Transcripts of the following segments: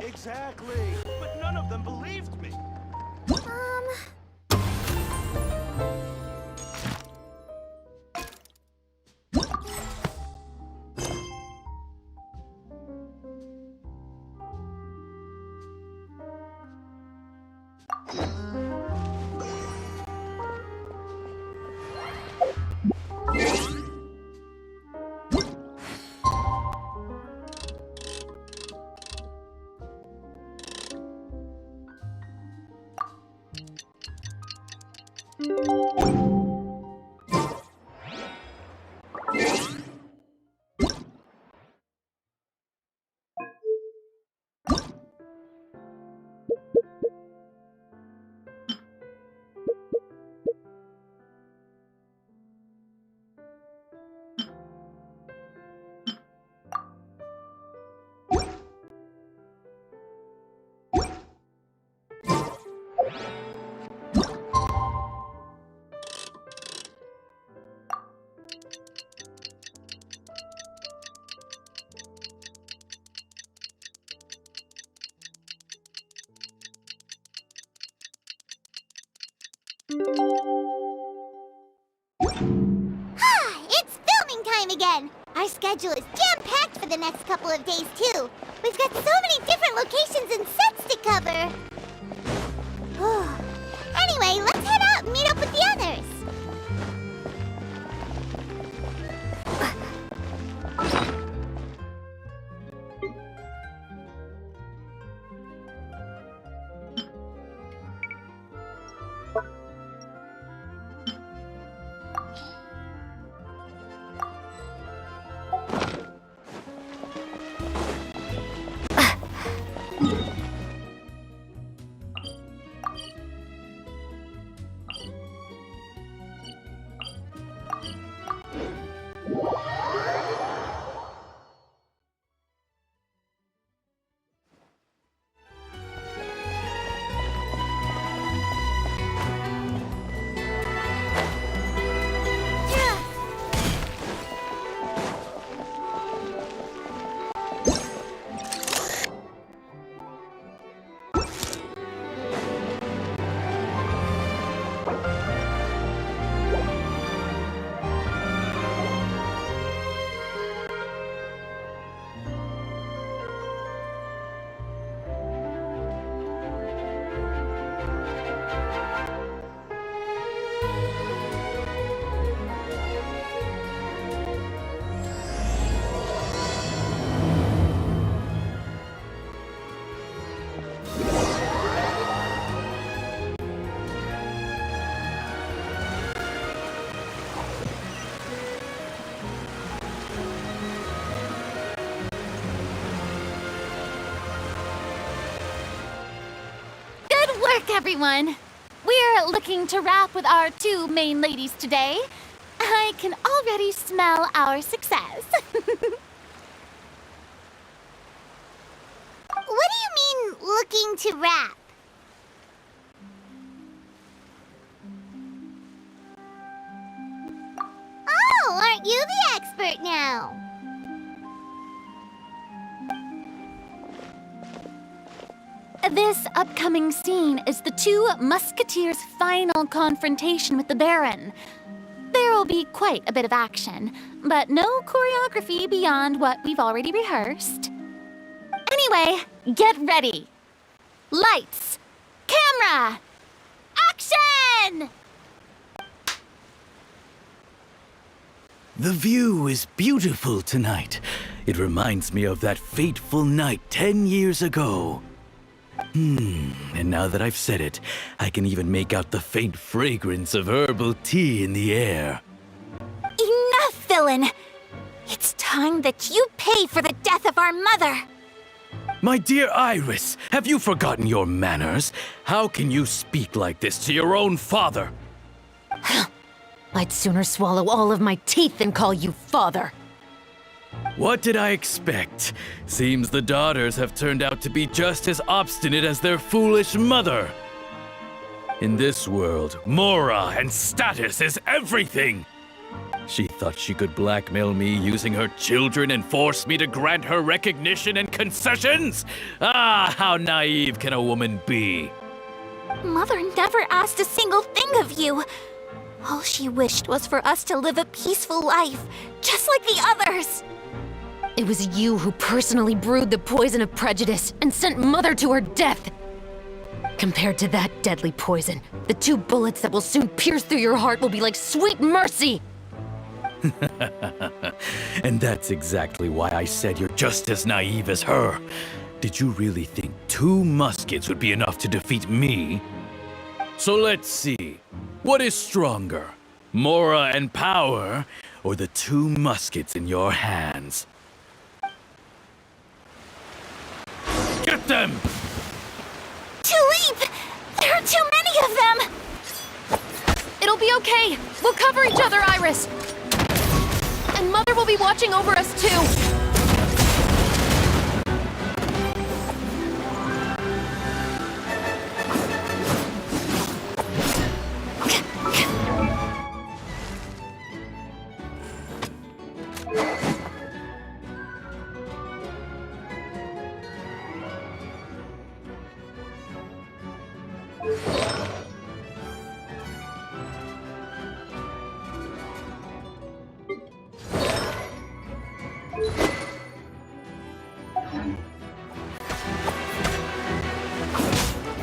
Exactly. But none of them believed me. It's filming time again! Our schedule is jam-packed for the next couple of days, too. We've got so many different locations and sets to cover. Anyway, let's head out and meet up with the others. Everyone, we're looking to wrap with our two main ladies today. I can already smell our success. What do you mean, looking to wrap? Oh, aren't you the expert now? This upcoming scene is the two Musketeers' final confrontation with the Baron. There will be quite a bit of action, but no choreography beyond what we've already rehearsed. Anyway, get ready. Lights, camera, action! The view is beautiful tonight. It reminds me of that fateful night 10 years ago. And now that I've said it, I can even make out the faint fragrance of herbal tea in the air. Enough, villain! It's time that you pay for the death of our mother! My dear Iris, have you forgotten your manners? How can you speak like this to your own father? I'd sooner swallow all of my teeth than call you father. What did I expect? Seems the daughters have turned out to be just as obstinate as their foolish mother. In this world, mora and status is everything. She thought she could blackmail me using her children and force me to grant her recognition and concessions? Ah, how naive can a woman be? Mother never asked a single thing of you. All she wished was for us to live a peaceful life, just like the others. It was you who personally brewed the poison of prejudice and sent Mother to her death. Compared to that deadly poison, the 2 bullets that will soon pierce through your heart will be like sweet mercy. And that's exactly why I said you're just as naive as her. Did you really think 2 muskets would be enough to defeat me? So let's see. What is stronger? Mora and power, or the 2 muskets in your hands? Get them! Tulip! There are too many of them! It'll be okay. We'll cover each other, Iris. And Mother will be watching over us too.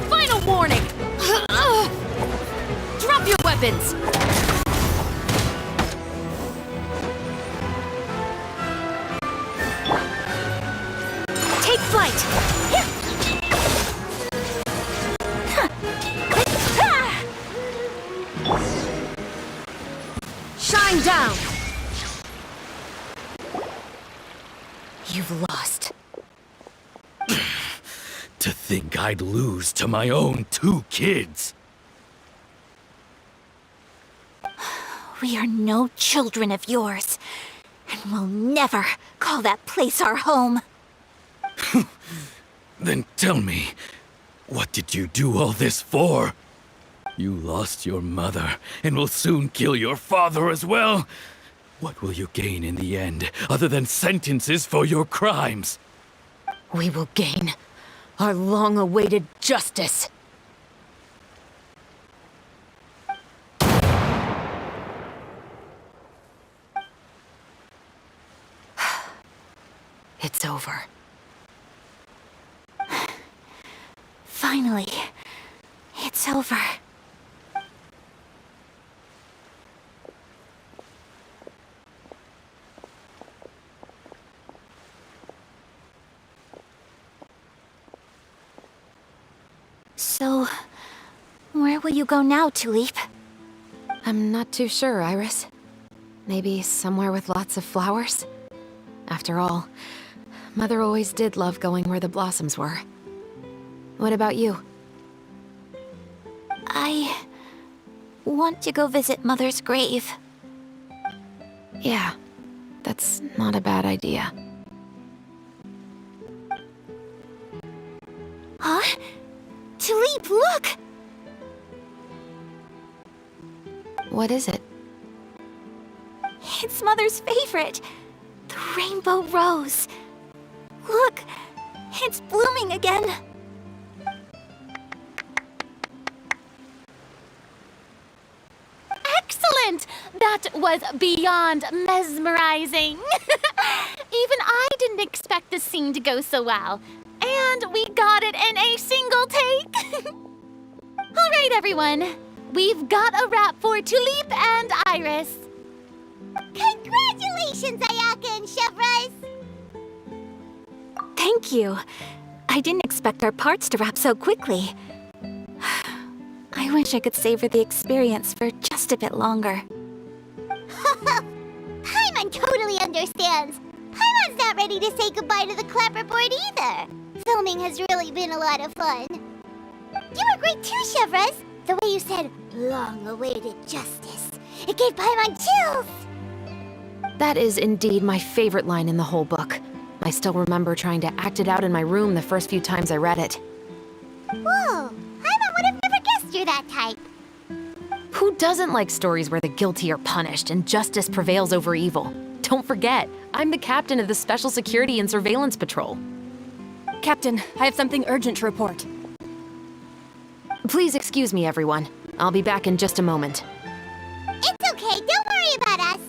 Final warning! Drop your weapons! Take flight! Shine down! You've lost. To think I'd lose to my own 2 kids. We are no children of yours, and we'll never call that place our home. Then tell me, what did you do all this for? You lost your mother, and will soon kill your father as well. What will you gain in the end, other than sentences for your crimes? We will gain our long-awaited justice. It's over. Finally, it's over. So, where will you go now, Tulip? I'm not too sure, Iris. Maybe somewhere with lots of flowers? After all, Mother always did love going where the blossoms were. What about you? I want to go visit Mother's grave. Yeah, that's not a bad idea. Huh? Tulip, look! What is it? It's Mother's favorite. The rainbow rose. Look, it's blooming again. Excellent! That was beyond mesmerizing. Even I didn't expect the scene to go so well. And we got it in a single take. All right, everyone. We've got a wrap for Tulip and Iris. Congratulations, Ayaka and Chevrolet! Thank you. I didn't expect our parts to wrap so quickly. I wish I could savor the experience for just a bit longer. Paimon totally understands. Paimon's not ready to say goodbye to the clapperboard either. Filming has really been a lot of fun. You were great too, Chevrolet. The way you said, long-awaited justice. It gave Paimon chills. That is indeed my favorite line in the whole book. I still remember trying to act it out in my room the first few times I read it. Whoa, Paimon would have never guessed you're that type. Who doesn't like stories where the guilty are punished and justice prevails over evil? Don't forget, I'm the captain of the Special Security and Surveillance Patrol. Captain, I have something urgent to report. Please excuse me, everyone. I'll be back in just a moment. It's okay, don't worry about us.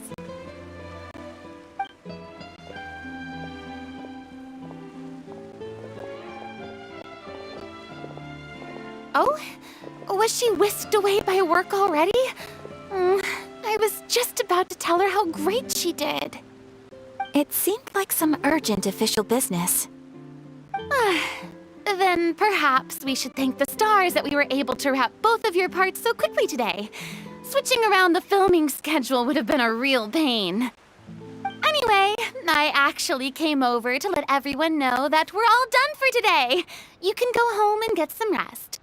Oh? Was she whisked away by work already? I was just about to tell her how great she did. It seemed like some urgent official business. Then perhaps we should thank the stars that we were able to wrap both of your parts so quickly today. Switching around the filming schedule would have been a real pain. Anyway, I actually came over to let everyone know that we're all done for today. You can go home and get some rest.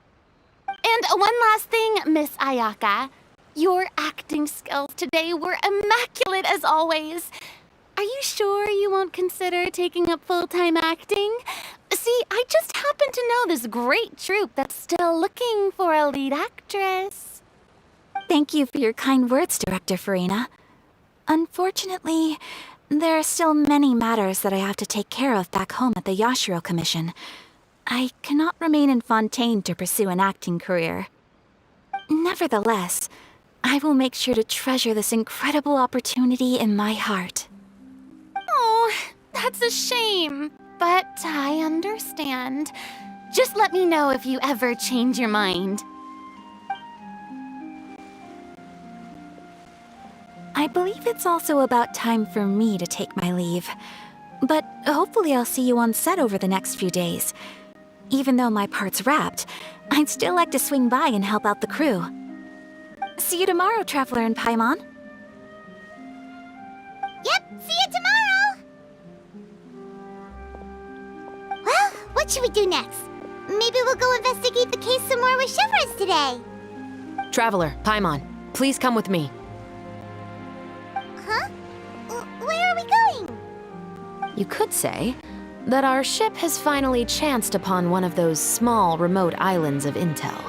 And one last thing, Miss Ayaka. Your acting skills today were immaculate as always. Are you sure you won't consider taking up full-time acting? See, I just happen to know this great troupe that's still looking for a lead actress. Thank you for your kind words, Director Farina. Unfortunately, there are still many matters that I have to take care of back home at the Yashiro Commission. I cannot remain in Fontaine to pursue an acting career. Nevertheless, I will make sure to treasure this incredible opportunity in my heart. Oh, that's a shame. But I understand. Just let me know if you ever change your mind. I believe it's also about time for me to take my leave. But hopefully I'll see you on set over the next few days. Even though my part's wrapped, I'd still like to swing by and help out the crew. See you tomorrow, Traveler in Paimon. Yep, see you tomorrow! Well, what should we do next? Maybe we'll go investigate the case some more with Chevres today. Traveler, Paimon, please come with me. Huh? Where are we going? You could say that our ship has finally chanced upon one of those small, remote islands of intel.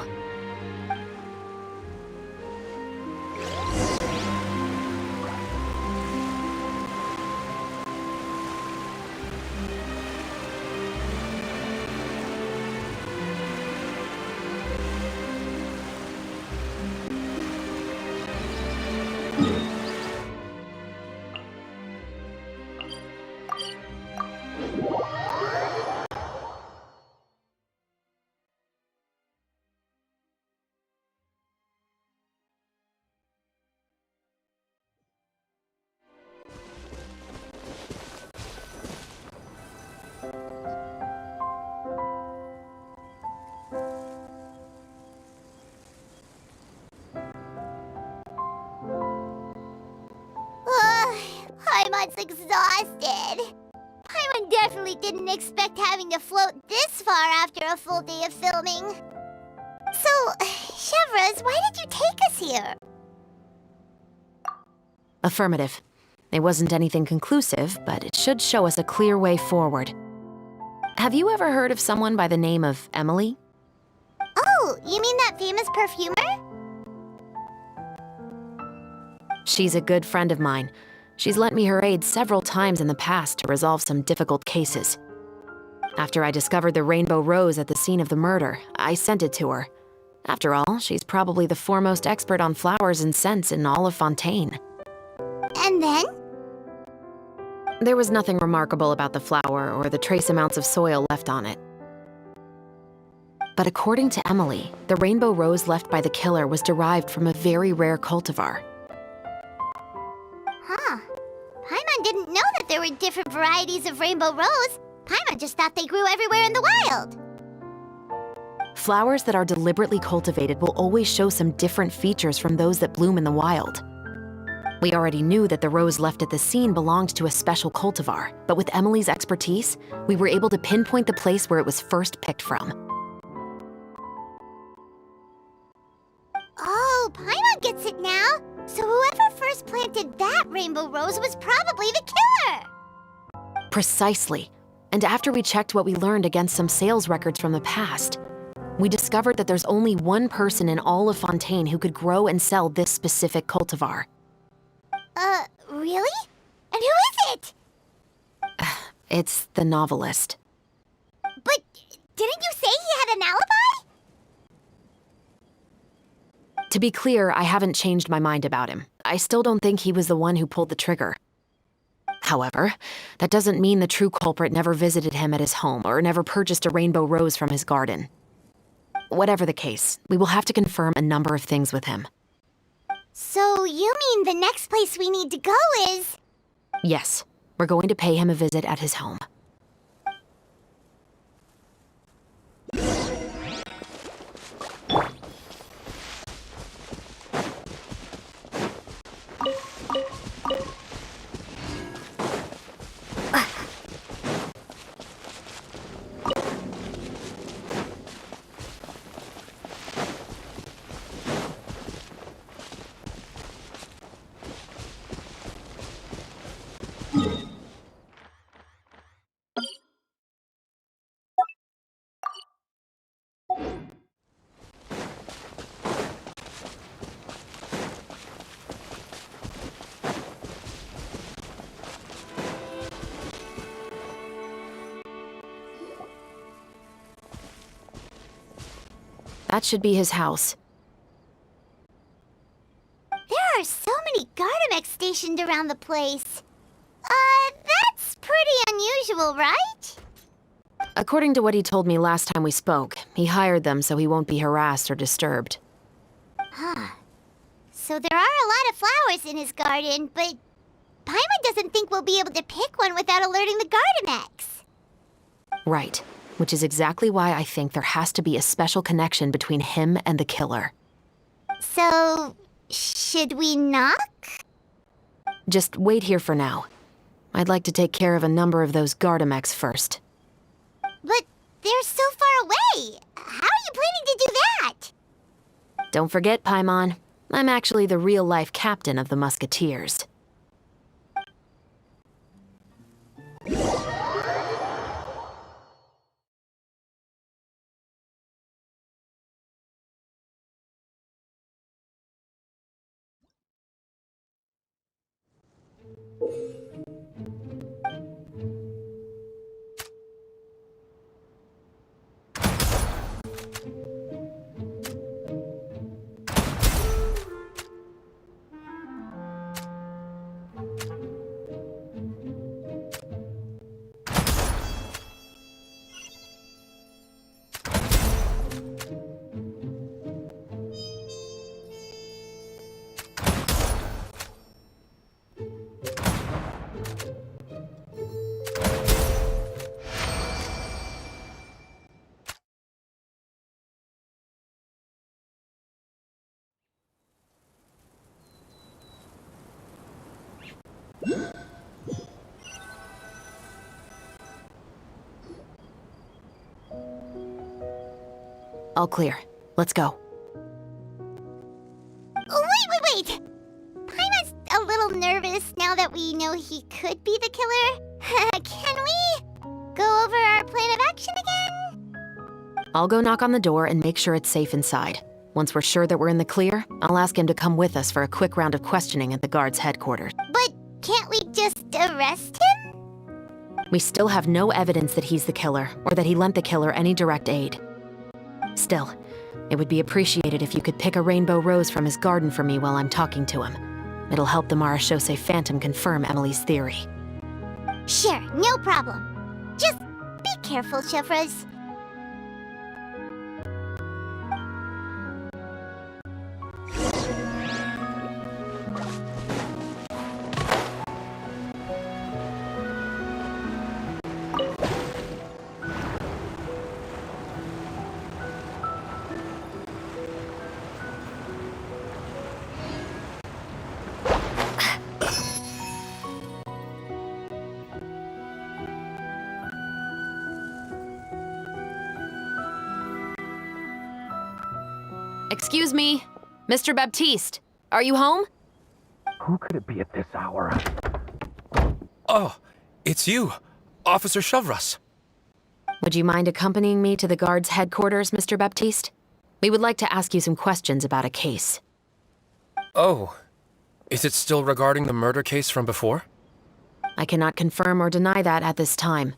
Paimon's exhausted. Paimon definitely didn't expect having to float this far after a full day of filming. So, Chevres, why did you take us here? Affirmative. It wasn't anything conclusive, but it should show us a clear way forward. Have you ever heard of someone by the name of Emily? Oh, you mean that famous perfumer? She's a good friend of mine. She's lent me her aid several times in the past to resolve some difficult cases. After I discovered the rainbow rose at the scene of the murder, I sent it to her. After all, she's probably the foremost expert on flowers and scents in all of Fontaine. And then? There was nothing remarkable about the flower or the trace amounts of soil left on it. But according to Emily, the rainbow rose left by the killer was derived from a very rare cultivar. Huh. Paimon didn't know that there were different varieties of rainbow rose. Paimon just thought they grew everywhere in the wild. Flowers that are deliberately cultivated will always show some different features from those that bloom in the wild. We already knew that the rose left at the scene belonged to a special cultivar, but with Emily's expertise, we were able to pinpoint the place where it was first picked from. Oh, Paimon gets it now. So whoever first planted that rainbow rose was probably the killer. Precisely. And after we checked what we learned against some sales records from the past, We discovered that there's only one person in all of Fontaine who could grow and sell this specific cultivar. Really? And who is it? It's the novelist. But didn't you say he had an alibi? To be clear, I haven't changed my mind about him. I still don't think he was the one who pulled the trigger. However, that doesn't mean the true culprit never visited him at his home or never purchased a rainbow rose from his garden. Whatever the case, we will have to confirm a number of things with him. So you mean the next place we need to go is... Yes, we're going to pay him a visit at his home. That should be his house. There are so many Gardamex stationed around the place. That's pretty unusual, right? According to what he told me last time we spoke, he hired them so he won't be harassed or disturbed. So there are a lot of flowers in his garden, but Paimon doesn't think we'll be able to pick one without alerting the Gardamex. Right, which is exactly why I think there has to be a special connection between him and the killer. So, should we knock? Just wait here for now. I'd like to take care of a number of those Gardamex first. But they're so far away. How are you planning to do that? Don't forget, Paimon, I'm actually the real-life captain of the Musketeers. All clear. Let's go. Wait! Paimon's a little nervous now that we know he could be the killer. Can we go over our plan of action again? I'll go knock on the door and make sure it's safe inside. Once we're sure that we're in the clear, I'll ask him to come with us for a quick round of questioning at the guard's headquarters. But can't we just arrest him? We still have no evidence that he's the killer, or that he lent the killer any direct aid. Still, it would be appreciated if you could pick a rainbow rose from his garden for me while I'm talking to him. It'll help the Marechaussee Phantom confirm Emily's theory. Sure, no problem. Just be careful, Chevres. Excuse me, Mr. Baptiste, are you home? Who could it be at this hour? Oh, it's you, Officer Chevres. Would you mind accompanying me to the guard's headquarters, Mr. Baptiste? We would like to ask you some questions about a case. Oh, is it still regarding the murder case from before? I cannot confirm or deny that at this time.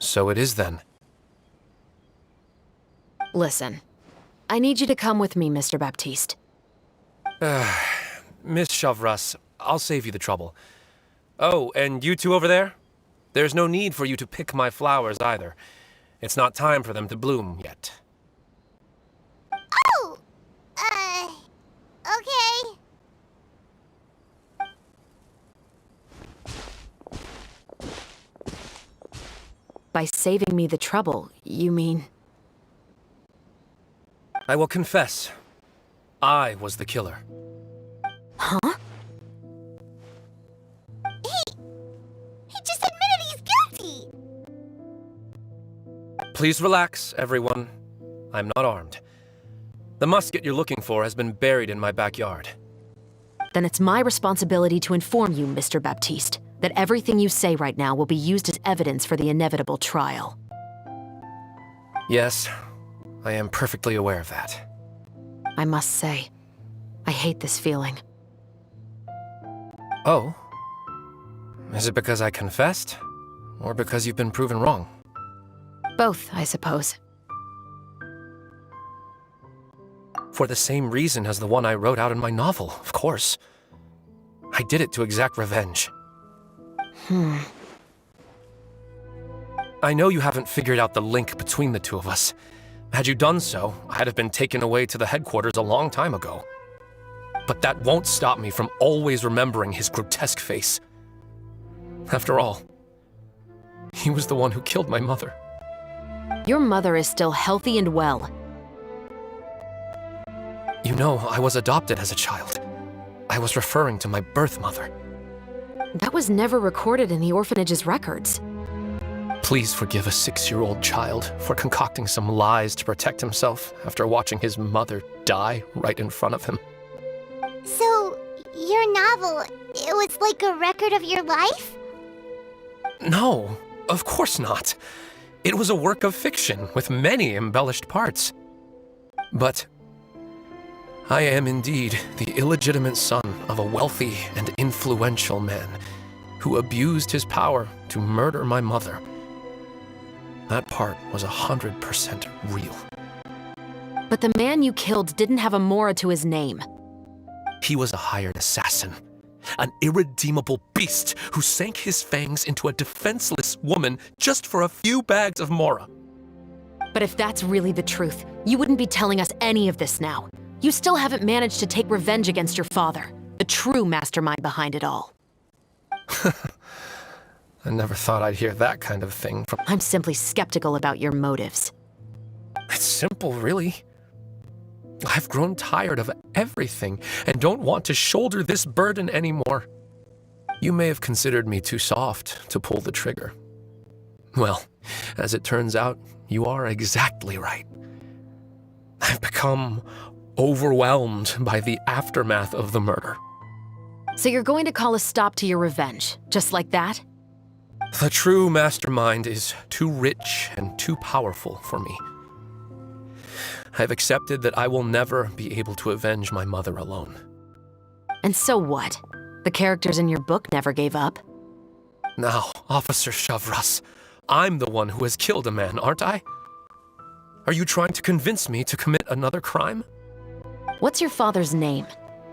So it is then. Listen, I need you to come with me, Mr. Baptiste. Miss Chavras, I'll save you the trouble. Oh, and you two over there? There's no need for you to pick my flowers either. It's not time for them to bloom yet. Oh! Okay. By saving me the trouble, you mean... I will confess. I was the killer. Huh? He just admitted he's guilty! Please relax, everyone. I'm not armed. The musket you're looking for has been buried in my backyard. Then it's my responsibility to inform you, Mr. Baptiste, that everything you say right now will be used as evidence for the inevitable trial. Yes, I am perfectly aware of that. I must say, I hate this feeling. Oh? Is it because I confessed? Or because you've been proven wrong? Both, I suppose. For the same reason as the one I wrote out in my novel, of course. I did it to exact revenge. I know you haven't figured out the link between the two of us. Had you done so, I'd have been taken away to the headquarters a long time ago. But that won't stop me from always remembering his grotesque face. After all, he was the one who killed my mother. Your mother is still healthy and well. You know, I was adopted as a child. I was referring to my birth mother. That was never recorded in the orphanage's records. Please forgive a 6-year-old child for concocting some lies to protect himself after watching his mother die right in front of him. So, your novel, it was like a record of your life? No, of course not. It was a work of fiction with many embellished parts. But I am indeed the illegitimate son of a wealthy and influential man who abused his power to murder my mother. That part was 100% real. But the man you killed didn't have a Mora to his name. He was a hired assassin, an irredeemable beast who sank his fangs into a defenseless woman just for a few bags of Mora. But if that's really the truth, you wouldn't be telling us any of this now. You still haven't managed to take revenge against your father, the true mastermind behind it all. I never thought I'd hear that kind of thing from... I'm simply skeptical about your motives. It's simple, really. I've grown tired of everything and don't want to shoulder this burden anymore. You may have considered me too soft to pull the trigger. Well, as it turns out, you are exactly right. I've become overwhelmed by the aftermath of the murder. So you're going to call a stop to your revenge, just like that? The true mastermind is too rich and too powerful for me. I've accepted that I will never be able to avenge my mother alone. And so what? The characters in your book never gave up? Now, Officer Chavras, I'm the one who has killed a man, aren't I? Are you trying to convince me to commit another crime? What's your father's name?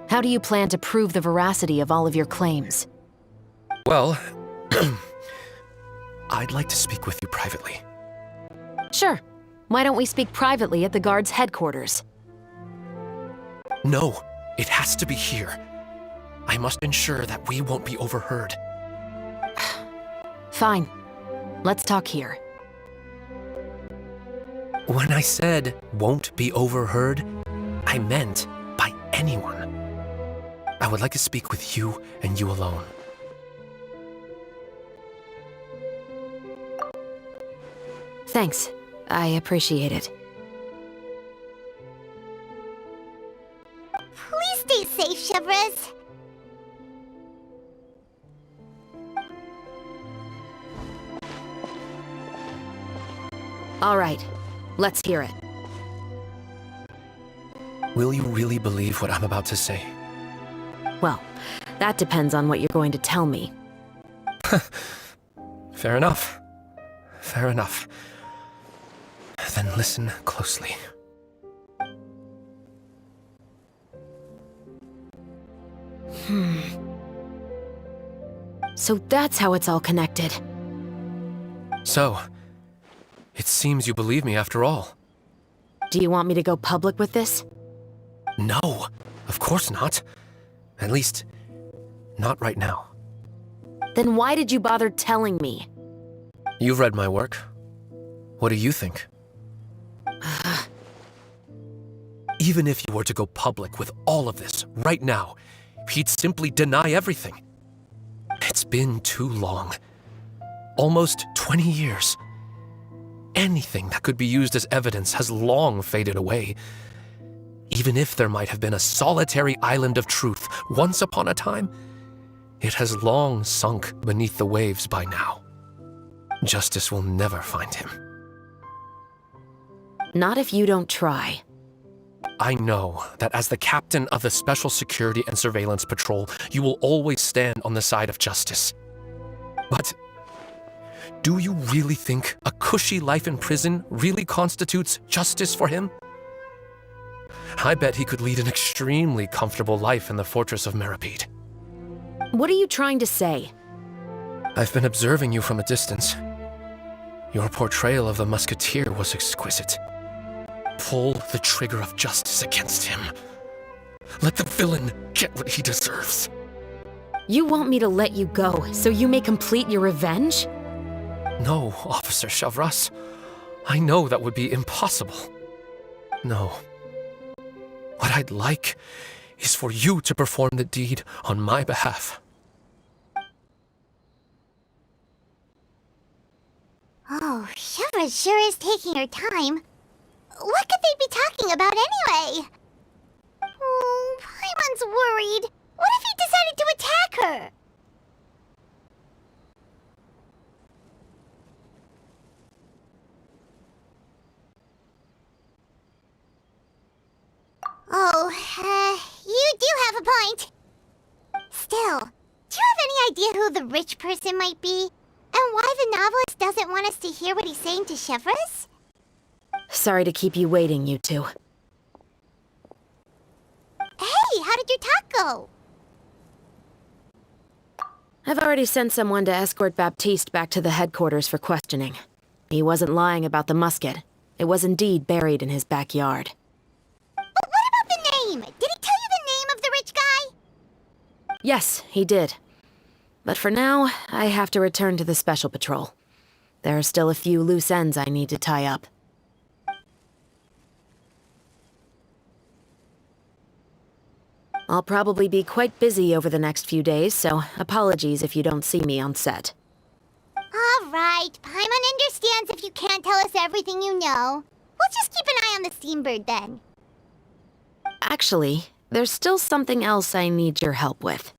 How do you plan to prove the veracity of all of your claims? Well, I'd like to speak with you privately. Sure. Why don't we speak privately at the guard's headquarters? No, it has to be here. I must ensure that we won't be overheard. Fine. Let's talk here. When I said won't be overheard, I meant by anyone. I would like to speak with you and you alone. Thanks. I appreciate it. Please stay safe, Chevres. All right, let's hear it. Will you really believe what I'm about to say? Well, that depends on what you're going to tell me. Fair enough. Fair enough. Then listen closely. So that's how it's all connected. So, it seems you believe me after all. Do you want me to go public with this? No, of course not. At least, not right now. Then why did you bother telling me? You've read my work. What do you think? Even if you were to go public with all of this right now, he'd simply deny everything. It's been too long. Almost 20 years. Anything that could be used as evidence has long faded away. Even if there might have been a solitary island of truth once upon a time, it has long sunk beneath the waves by now. Justice will never find him. Not if you don't try. I know that as the captain of the Special Security and Surveillance Patrol, you will always stand on the side of justice. But do you really think a cushy life in prison really constitutes justice for him? I bet he could lead an extremely comfortable life in the fortress of Meripede. What are you trying to say? I've been observing you from a distance. Your portrayal of the Musketeer was exquisite. Pull the trigger of justice against him. Let the villain get what he deserves. You want me to let you go so you may complete your revenge? No, Officer Chavras. I know that would be impossible. No. What I'd like is for you to perform the deed on my behalf. Oh, Shivra sure is taking her time. What could they be talking about anyway? Oh, Paimon's worried. What if he decided to attack her? Oh, you do have a point. Still, do you have any idea who the rich person might be? And why the novelist doesn't want us to hear what he's saying to Chevres? Sorry to keep you waiting, you two. Hey, how did your talk go? I've already sent someone to escort Baptiste back to the headquarters for questioning. He wasn't lying about the musket. It was indeed buried in his backyard. But what about the name? Did he tell you the name of the rich guy? Yes, he did. But for now, I have to return to the Special Patrol. There are still a few loose ends I need to tie up. I'll probably be quite busy over the next few days, so apologies if you don't see me on set. All right, Paimon understands if you can't tell us everything you know. We'll just keep an eye on the Steambird then. Actually, there's still something else I need your help with.